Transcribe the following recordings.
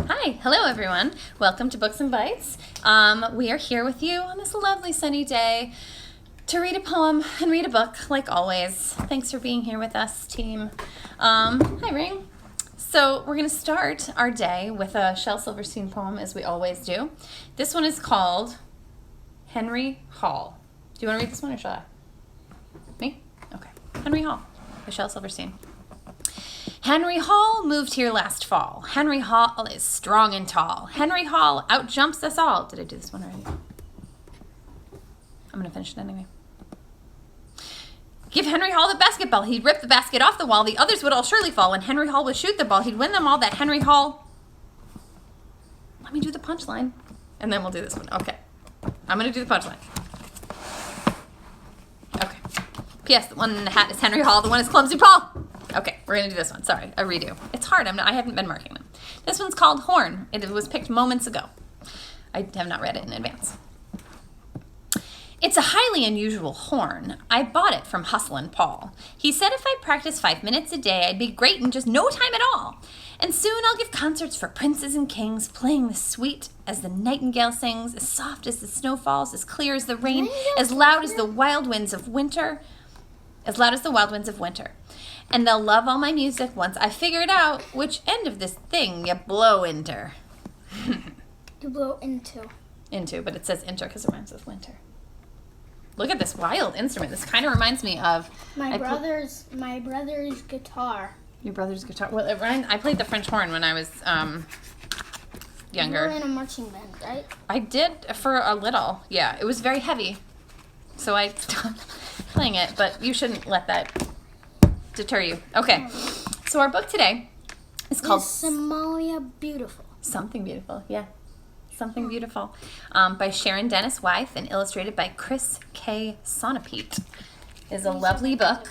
Hi, hello everyone. Welcome to Books and Bites. We are here with you on this lovely sunny day to read a poem and read a book, like always. Thanks for being here with us, team. Hi, Ring. So we're going to start our day with a Shel Silverstein poem, as we always do. This one is called Henry Hall. Do you want to read this one or shall I? Me? Okay. Henry Hall by Shel Silverstein. Henry Hall moved here last fall. Henry Hall is strong and tall. Henry Hall outjumps us all. Did I do this one already? I'm going to finish it anyway. Give Henry Hall the basketball. He'd rip the basket off the wall. The others would all surely fall. When Henry Hall would shoot the ball, he'd win them all. That Henry Hall... Let me do the punchline. And then we'll do this one. Okay. I'm going to do the punchline. Okay. P.S. The one in the hat is Henry Hall. The one is Clumsy Paul. Okay, we're going to do this one. Sorry, a redo. It's hard. I haven't been marking them. This one's called Horn. It was picked moments ago. I have not read it in advance. It's a highly unusual horn. I bought it from Hustlin' Paul. He said if I practiced 5 minutes a day, I'd be great in just no time at all. And soon I'll give concerts for princes and kings, playing as sweet as the nightingale sings, as soft as the snow falls, as clear as the rain, as loud as the wild winds of winter, And they'll love all my music once I figured out which end of this thing you blow into. You blow into. Into, but it says inter because it rhymes with winter. Look at this wild instrument. This kind of reminds me of... My brother's guitar. Your brother's guitar. Well, I played the French horn when I was younger. You were in a marching band, right? I did for a little, yeah. It was very heavy, so I stopped playing it, but you shouldn't let that deter you. Okay, so our book today is called... Is Somalia Beautiful? Something Beautiful, yeah. Something Beautiful, by Sharon Dennis Wyeth and illustrated by Chris K. Sonnepeet. Is a lovely book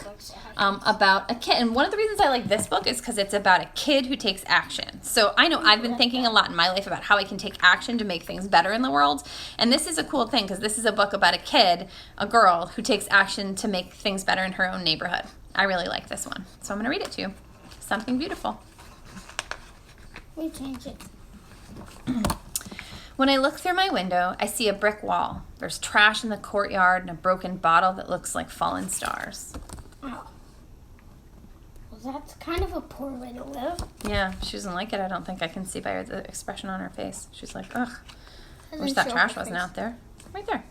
about a kid. And one of the reasons I like this book is because it's about a kid who takes action. So I know I've been thinking a lot in my life about how I can take action to make things better in the world. And this is a cool thing because this is a book about a kid, a girl, who takes action to make things better in her own neighborhood. I really like this one. So I'm going to read it to you. Something Beautiful. We change it. When I look through my window, I see a brick wall. There's trash in the courtyard and a broken bottle that looks like fallen stars. Oh. Well, that's kind of a poor way to live. Yeah, she doesn't like it. I don't think I can see by the expression on her face. She's like, ugh, wish that trash wasn't out there. Right there.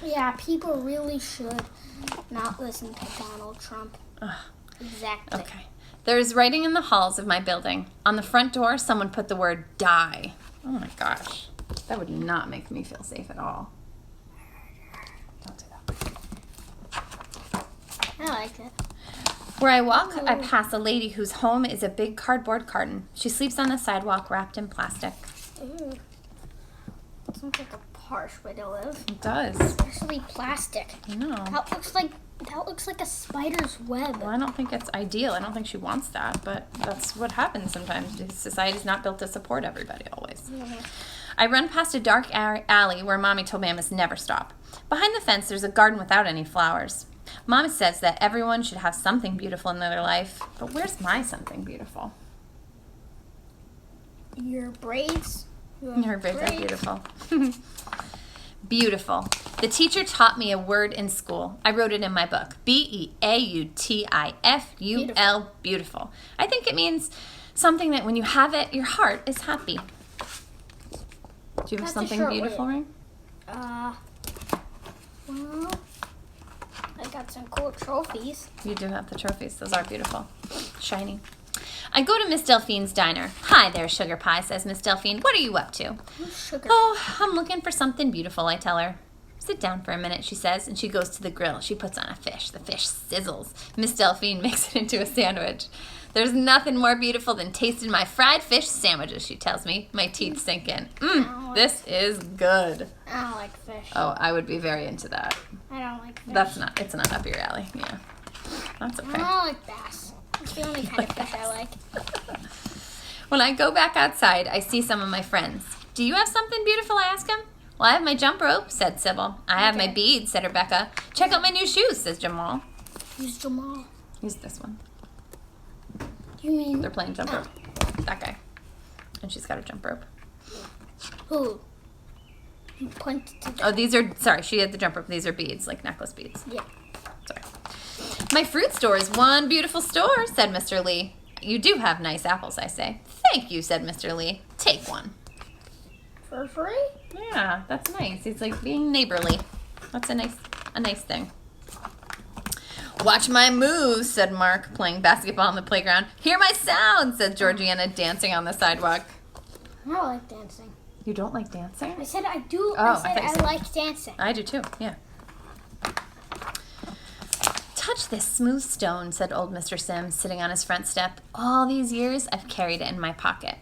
Yeah, people really should not listen to Donald Trump. Ugh. Exactly. Okay. There's writing in the halls of my building. On the front door, someone put the word die. Oh my gosh. That would not make me feel safe at all. Don't do that. I like it. Where I walk, I pass a lady whose home is a big cardboard carton. She sleeps on the sidewalk wrapped in plastic. Ooh. Sounds like a harsh way to live. It does. Especially plastic. I know. That looks like a spider's web. Well, I don't think it's ideal. I don't think she wants that, but that's what happens sometimes. Society's not built to support everybody always. Mm-hmm. I run past a dark alley where Mommy told me I must never stop. Behind the fence, there's a garden without any flowers. Mommy says that everyone should have something beautiful in their life, but where's my something beautiful? Your braids. Her braids are beautiful. Beautiful. The teacher taught me a word in school. I wrote it in my book. B-E-A-U-T-I-F-U-L. Beautiful. I think it means something that when you have it, your heart is happy. Do you have something beautiful, Ring? Well, I got some cool trophies. You do have the trophies. Those are beautiful. Shiny. I go to Miss Delphine's diner. Hi there, Sugar Pie, says Miss Delphine. What are you up to? Sugar. Oh, I'm looking for something beautiful, I tell her. Sit down for a minute, she says, and she goes to the grill. She puts on a fish. The fish sizzles. Miss Delphine makes it into a sandwich. There's nothing more beautiful than tasting my fried fish sandwiches, she tells me. My teeth sink in. This is good. I don't like fish. Oh, I would be very into that. I don't like fish. It's not up your alley, yeah. That's okay. I don't like bass. That's the only kind of fish I like. When I go back outside, I see some of my friends. Do you have something beautiful, I ask them. Well, I have my jump rope, said Sybil. I have my beads, said Rebecca. Check out my new shoes, says Jamal. Who's Jamal? Use this one. You mean... They're playing jump rope. That guy. And she's got a jump rope. Who? You pointed to Oh, these are, sorry, she had the jump rope. These are beads, like necklace beads. Yeah. Sorry. My fruit store is one beautiful store, said Mr. Lee. You do have nice apples, I say. Thank you, said Mr. Lee. Take one. For free? Yeah, that's nice. He's like being neighborly. That's a nice thing. Watch my moves, said Mark, playing basketball on the playground. Hear my sound, said Georgiana, dancing on the sidewalk. I don't like dancing. You don't like dancing? I said I do. Oh, I said I thought you I said- like dancing. I do too, yeah. Touch this smooth stone, said old Mr. Sims, sitting on his front step. All these years, I've carried it in my pocket.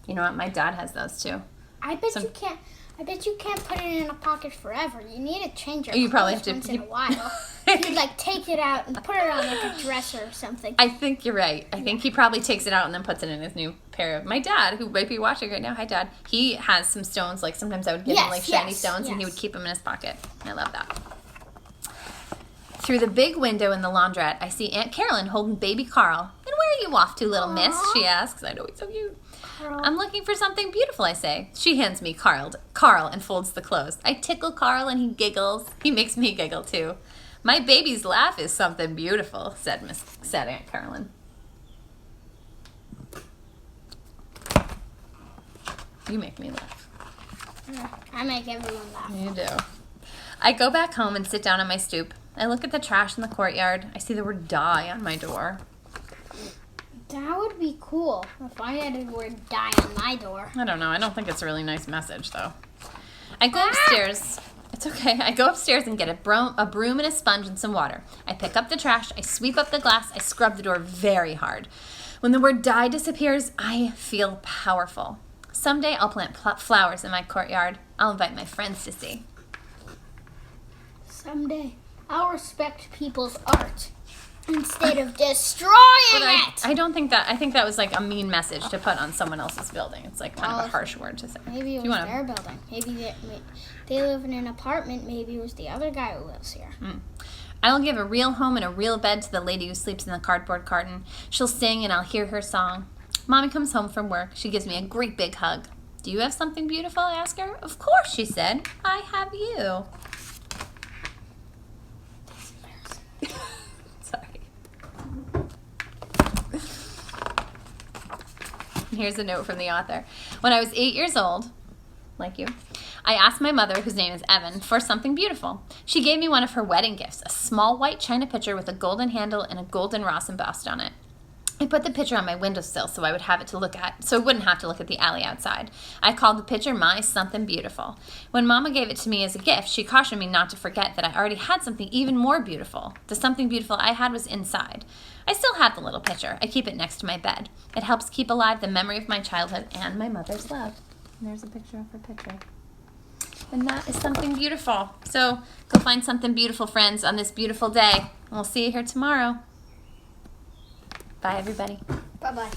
You know what? My dad has those too. I bet you can't. I bet you can't put it in a pocket forever. You need to change your You probably clothes have to- once in a while. You'd like take it out and put it on like a dresser or something. I think you're right. I think he probably takes it out and then puts it in his new pair of. My dad, who might be watching right now, hi dad. He has some stones. Like sometimes I would give him like shiny stones, and he would keep them in his pocket. I love that. Through the big window in the laundrette, I see Aunt Carolyn holding baby Carl. And where are you off to, little miss? She asks. I know he's so cute. Carl. I'm looking for something beautiful, I say. She hands me Carl and folds the clothes. I tickle Carl and he giggles. He makes me giggle too. My baby's laugh is something beautiful, said Aunt Carolyn. You make me laugh. I make everyone laugh. You do. I go back home and sit down on my stoop. I look at the trash in the courtyard. I see the word die on my door. That would be cool if I had the word die on my door. I don't know. I don't think it's a really nice message, though. I go upstairs. It's okay. I go upstairs and get a broom and a sponge and some water. I pick up the trash. I sweep up the glass. I scrub the door very hard. When the word die disappears, I feel powerful. Someday I'll plant flowers in my courtyard. I'll invite my friends to see. Someday I'll respect people's art instead of destroying it. I don't think that. I think that was like a mean message to put on someone else's building. It's like kind of a harsh word to say. Maybe it Do you was wanna- their building. Maybe they live in an apartment. Maybe it was the other guy who lives here. I'll give a real home and a real bed to the lady who sleeps in the cardboard carton. She'll sing and I'll hear her song. Mommy comes home from work. She gives me a great big hug. Do you have something beautiful? I ask her. Of course, she said. I have you. Sorry. Here's a note from the author. When I was 8 years old, like you, I asked my mother, whose name is Evan, for something beautiful. She gave me one of her wedding gifts, a small white china pitcher with a golden handle and a golden Ross embossed on it. I put the pitcher on my windowsill so I would have it to look at, so I wouldn't have to look at the alley outside. I called the pitcher my something beautiful. When Mama gave it to me as a gift, she cautioned me not to forget that I already had something even more beautiful. The something beautiful I had was inside. I still have the little pitcher. I keep it next to my bed. It helps keep alive the memory of my childhood and my mother's love. And there's a picture of her pitcher. And that is something beautiful. So go find something beautiful, friends, on this beautiful day. And we'll see you here tomorrow. Bye, everybody. Bye-bye.